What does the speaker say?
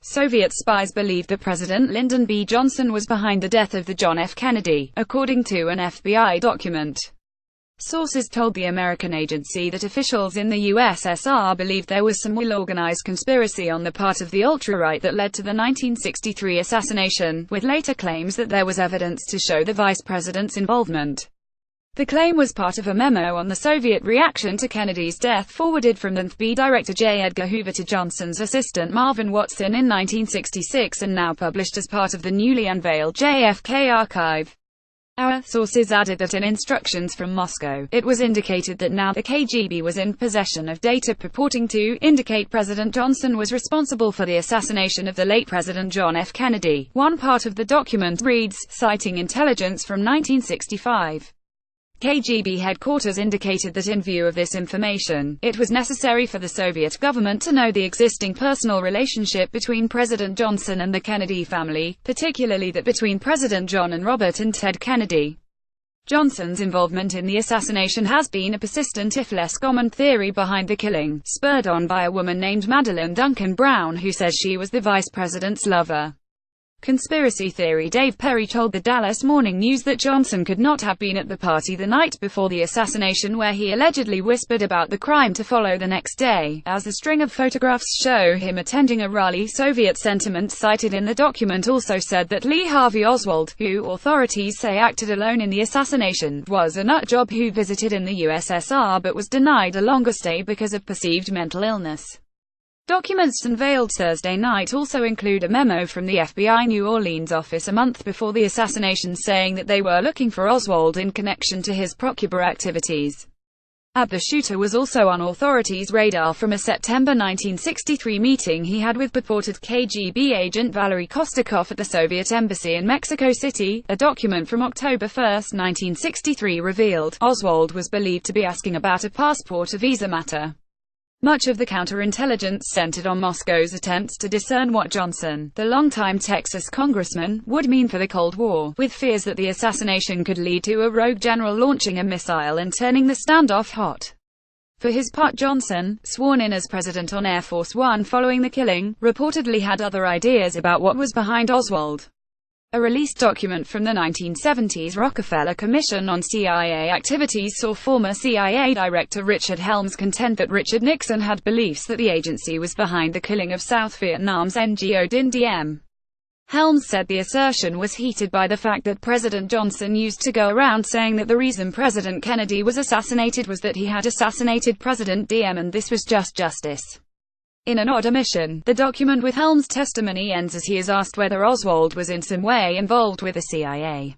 Soviet spies believed that President Lyndon B. Johnson was behind the death of the John F. Kennedy, according to an FBI document. Sources told the American agency that officials in the USSR believed there was some well-organized conspiracy on the part of the ultra-right that led to the 1963 assassination, with later claims that there was evidence to show the vice president's involvement. The claim was part of a memo on the Soviet reaction to Kennedy's death forwarded from the FBI Director J. Edgar Hoover to Johnson's assistant Marvin Watson in 1966 and now published as part of the newly unveiled JFK archive. Our sources added that in instructions from Moscow, it was indicated that now the KGB was in possession of data purporting to indicate President Johnson was responsible for the assassination of the late President John F. Kennedy. One part of the document reads, citing intelligence from 1965. KGB headquarters indicated that in view of this information, it was necessary for the Soviet government to know the existing personal relationship between President Johnson and the Kennedy family, particularly that between President John and Robert and Ted Kennedy. Johnson's involvement in the assassination has been a persistent if less common theory behind the killing, spurred on by a woman named Madeline Duncan Brown who says she was the vice president's lover. Conspiracy theory Dave Perry told the Dallas Morning News that Johnson could not have been at the party the night before the assassination where he allegedly whispered about the crime to follow the next day, as a string of photographs show him attending a rally. Soviet sentiment cited in the document also said that Lee Harvey Oswald, who authorities say acted alone in the assassination, was a nut job who visited in the USSR but was denied a longer stay because of perceived mental illness. Documents unveiled Thursday night also include a memo from the FBI New Orleans office a month before the assassination saying that they were looking for Oswald in connection to his procure activities. The shooter was also on authorities' radar from a September 1963 meeting he had with purported KGB agent Valery Kostakov at the Soviet embassy in Mexico City. A document from October 1, 1963 revealed Oswald was believed to be asking about a passport or visa matter. Much of the counterintelligence centered on Moscow's attempts to discern what Johnson, the longtime Texas congressman, would mean for the Cold War, with fears that the assassination could lead to a rogue general launching a missile and turning the standoff hot. For his part, Johnson, sworn in as president on Air Force One following the killing, reportedly had other ideas about what was behind Oswald. A released document from the 1970s Rockefeller Commission on CIA activities saw former CIA Director Richard Helms contend that Richard Nixon had beliefs that the agency was behind the killing of South Vietnam's NGO Dinh Diem. Helms said the assertion was heated by the fact that President Johnson used to go around saying that the reason President Kennedy was assassinated was that he had assassinated President Diem and this was just justice. In an odd omission, the document with Helms' testimony ends as he is asked whether Oswald was in some way involved with the CIA.